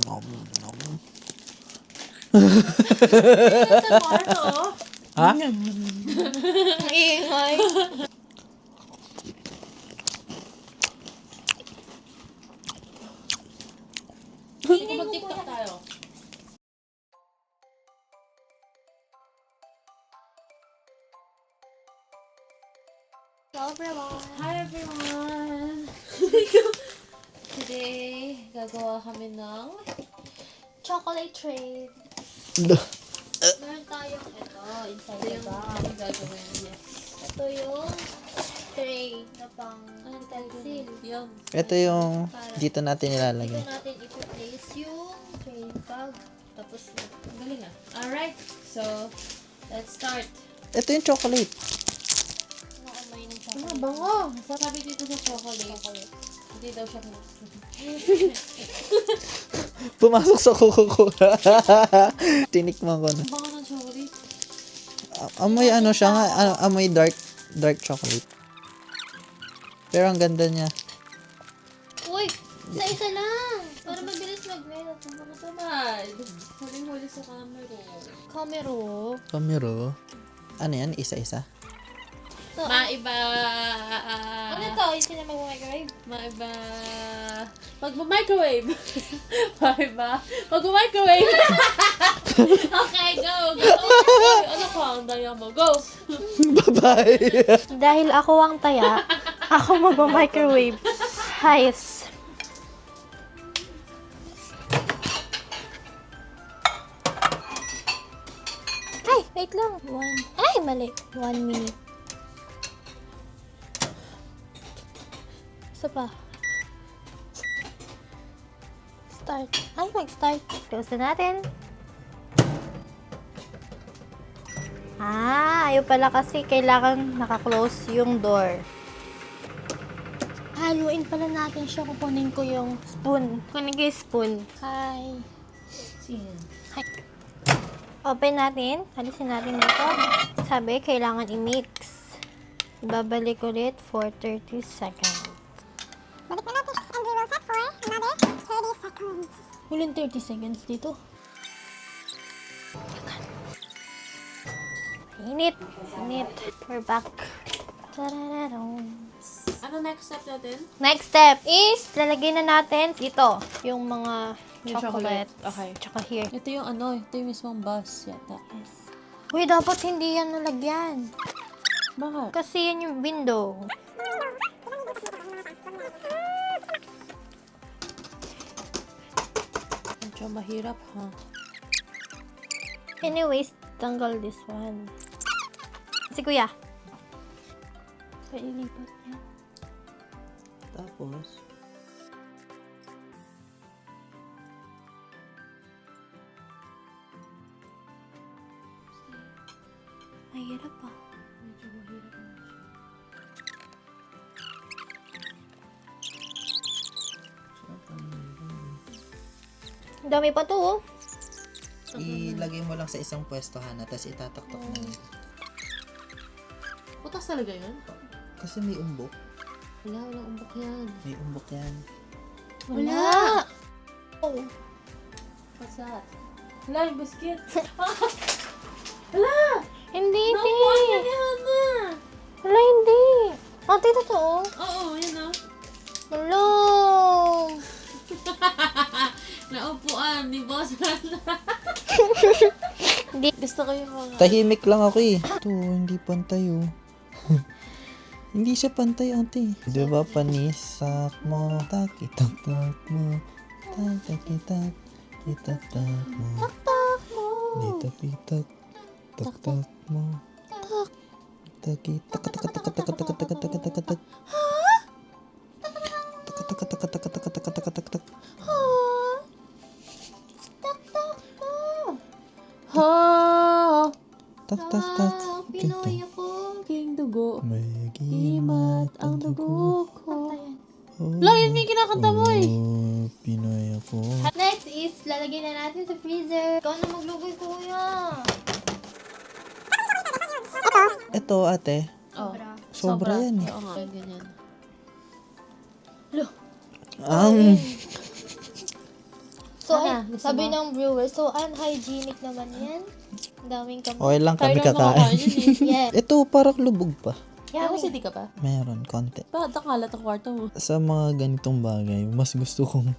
Nom, nom. Sa Marco. Ha? Ang ingay. Mag-TikTok tayo. Hello everyone. Hi everyone! Today, gagawa kami ng Chocolate trade. Meron tayong ito inside the bag. gagawin niya. Ito yung tray na pang Ano utensil. Yung Ito yung dito natin Dito ilalagay. natin i-place yung trade bag. Tapos, galing ah. Alright, so let's start. Ito yung chocolate. naamoy ng Ano chocolate. bango? Sabi dito sa chocolate. Hindi daw siya Pumasok sa kuko ko. Tinikman ko na. bango ng chocolate. Amoy ano siya nga, amoy dark chocolate. Pero ang ganda niya. Uy! Isa-isa lang! Para mabilis mag-melt. Ang mga tamad. Huling-huli sa camera. Camero. Kamero. Ano yan? Isa-isa? Maiba. Ano to? Yung sila mag-microwave? Maiba. Mag-microwave. Maiba. Mag-microwave. Okay, go. Ano ka? Ang daya mo. Go. Bye-bye! Dahil ako ang taya, ako mag-microwave. Hayes. Ay, wait lang. Ay, mali. 1 minute. Isa pa. Start. Ay, mag-start. Close na natin. Ayaw pala kasi kailangan naka-close yung door. Haluin pala natin siya. Kukunin ko yung spoon. Kunin ko yung spoon. Hi. Hi. Open natin. Alisin natin dito. Sabi, kailangan i-mix. Ibabalik ulit for 30 seconds. Balik na natin and we will set for another 30 seconds. Walang 30 seconds dito. Init. Init. We're back. Tarararong. Ano next step natin? Next step is, lalagyan na natin ito. Yung mga Yung chocolate. chocolate. Okay. Tsaka here. Ito yung ito yung mismong bus yata. Uy, dapat hindi yan nalagyan. Bakit? Kasi yan yung window. Medyo mahirap ha. Anyways, tanggal this one. Si kuya. So, ilipat niya. Tapos, Mahirap pa. Medyo mahirap na siya. Ang dami pa to, oh. ilagay mo lang sa isang pwesto, Hana, tapos itataktok mo. Putas talaga yun? Kasi may umbok. Wala, walang umbok yan. May umbok yan. Wala. Oh. What's that? Wala, yung biscuit. Hindi, Nakuha niya hindi. yan na. Wala, hindi. Ate, totoo. Oo, yun o. Wala. Naupuan ni Boss Rana. Hindi. Gusto ko yung mga... Tahimik lang ako eh. Ito, hindi pantay oh. Hindi siya pantay, ate. Diba panisak mo, takitak-tak mo, takitak, kitak-tak mo, Tak mo. ditapitak, tak-tak mo, takitak, tak-tak-tak-tak-tak-tak-tak-tak-tak, tak-tak-tak-tak-tak-tak-tak-tak-tak. Ha! Tak-tak-tak, Pinoy ako. King dugo. may Imat ang dugo ko. Oh, Lang, yun may kinakanta mo eh. oh, Pinoy ako. Next is, lalagyan na natin sa freezer. Ikaw na maglugoy, kuya. Ito, ate. Oh. Sobra yan eh. Oo nga, ganyan. Ang So, Ano, gusto sabi mo? ng brewer, so unhygienic naman yan. Ang daming kamay. Okay lang kami Tayo lang kakain. yun eh. Yes. Ito, parang lubog pa. Tapos Yummy. hindi ka pa? Meron, konti. Bakit ang kalat ang kwarto mo? Sa mga ganitong bagay, mas gusto kong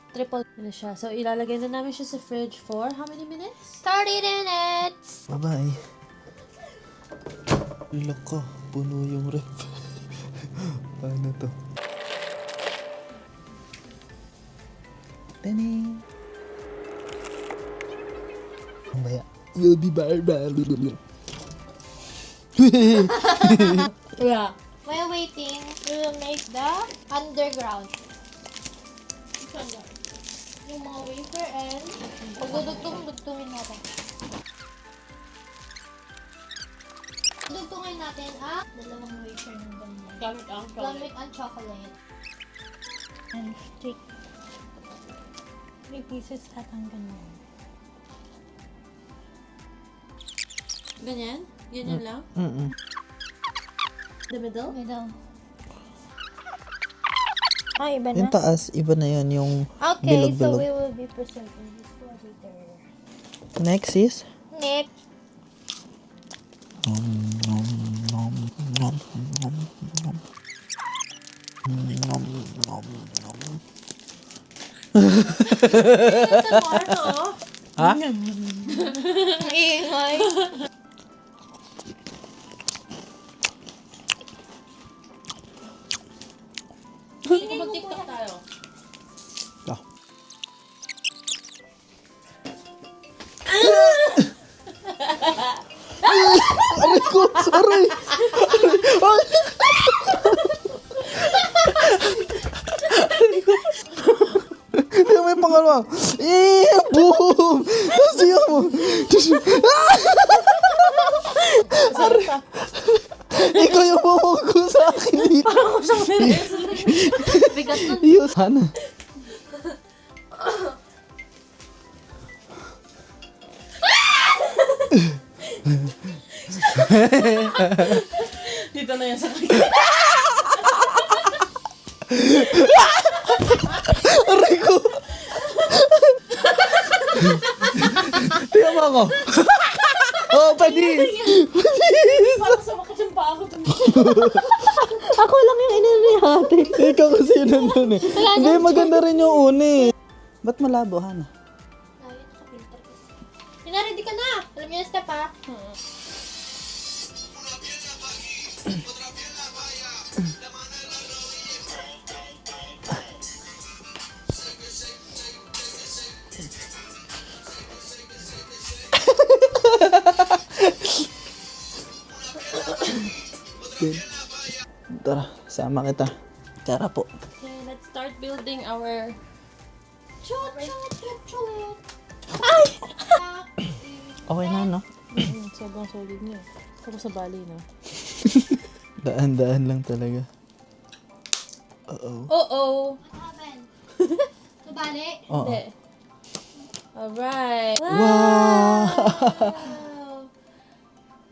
Triple na siya. So, ilalagay na namin siya sa fridge for how many minutes? 30 minutes. bye-bye. Loko, puno yung rep. Paano to? Tani. Ang baya. Will be barbell. Yeah. While waiting, we will make the underground. Yung mga wafer and pagdudugtungin natin. Dugtungin natin ang dalawang wafer ng ganyan. Gamit ang chocolate. And 3 pieces at ang ganyan. Ganyan? Ganyan lang? Mm-mm. The middle? Middle. Ah, iba na. Yung taas, iba na yun. Yung Okay, so bilog-bilog. we will be presenting this later. Next is... Next, Nom, nom, nom, nom, nom, nom. Nom, nom, nom. Sa kwarto? Ha? ang ingay. Mag-tiktok tayo. Ah. Aray ko! Sorry! Ay! Hindi may pangalawa. Boom! Tapos yun mo. Ikaw yung bumungko sa akin dito. Bigat nun. Iyo, sana. Dito na yan sa kanya. Aray ko! Tingnan mo ako. Oh, panis! Parang sumakit yung paa ko dun. Ako lang yung inanihati. Ikaw kasi yun nandun eh. Hindi, maganda rin yung uni. Ba't malabo, Hana? Ready ka na! Alam niyo yung step ha? Tara, sama kita. Tara po. Okay, let's start building our... Chocolate! Okay na, no? Sobrang solid niya. Tapos sa bali, no? Daan-daan lang talaga. Uh-oh. Uh-oh! Amen. Nabali? Oo. Hindi. Alright. Wow!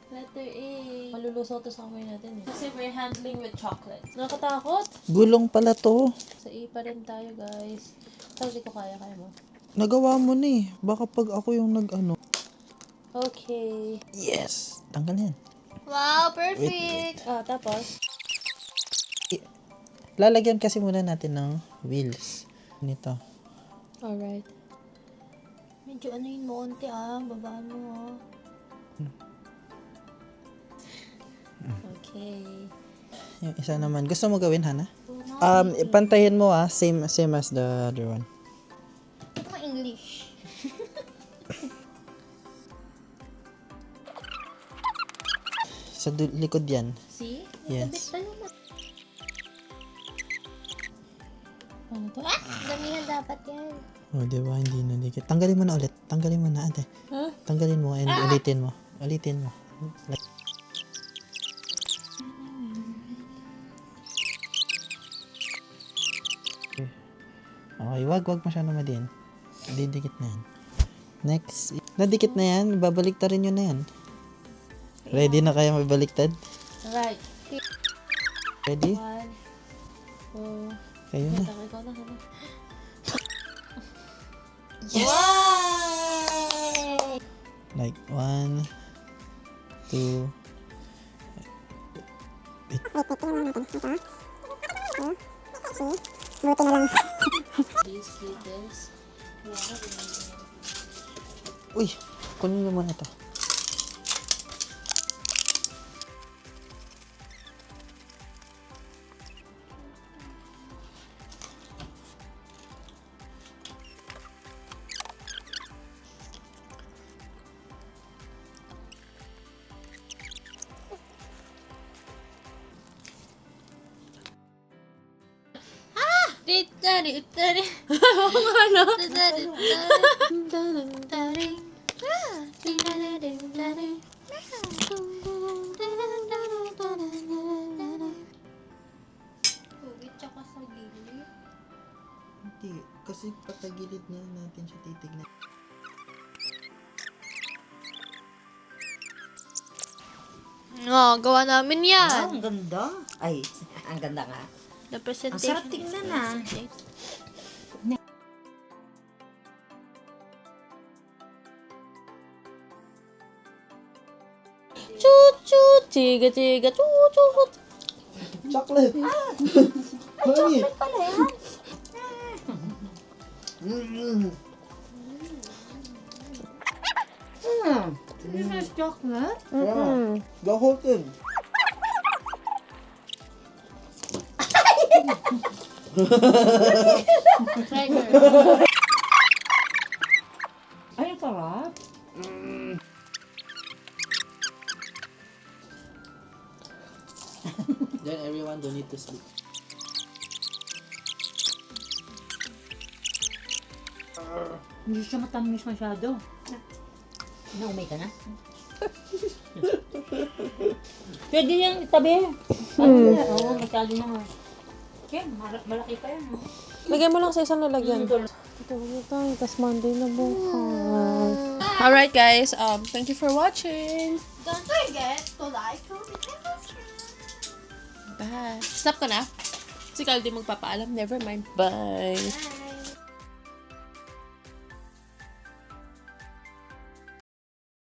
Letter A. Malulusaw to sa kamay natin eh. Kasi we're handling with chocolate. Nakakatakot? Gulong pala to. Sa A pa rin tayo, guys. Ito, hindi ko kaya mo. Nagawa mo na eh. Baka pag ako yung nag-ano. Okay. Yes! Tanggal yan. Wow, perfect! Ah, tapos? Lalagyan kasi muna natin ng wheels. Nito. Alright. Medyo ano yun mo konti babaan mo Okay. Yung isa naman. Gusto mo gawin, Hana? Pantayin mo Same as the other one. Mga English. Sa likod yan. See? Yes. Ano to? Damihan dapat yan. O, diba? Hindi na dikit. Tanggalin mo na ulit. Tanggalin mo na, ate. Huh? Tanggalin mo and ulitin mo. Ulitin mo. Okay, wag masyado madin. Didikit na yan. Next. Nadikit na yan. Babaliktad rin yun na yan. Ready na kaya mabaliktad? Alright. Ready? 1, 2, Kayo na. Ikaw na. Yes! Like 1, 2. Wait, tingnan natin. Ito. See? Buti na lang. These kittens. Uy, kunin niyo muna to. Hindi, kasi patagilid na natin siya titignan. Gawa namin yan. Ang ganda. Ay, ang ganda nga. The presentation. Ang sarap tingnan, ah. Chut, chiga, chut, chut. Chocolate! Honey! Pala yan. This is chocolate. Yeah. The whole thing. Ay, ang sarap. Then everyone don't need to sleep. Hindi siya matamis masyado. Naumay ka na? Pwede yan itabi. Oo, masyado na. Okay, malaki pa yan. Lagyan mo lang sa isang lalagyan. Tapos Monday na bukas. Alright guys, thank you for watching. Don't forget to like, comment, and subscribe. Bye. Stop ka na. Si Caldi magpapaalam. Never mind. Bye.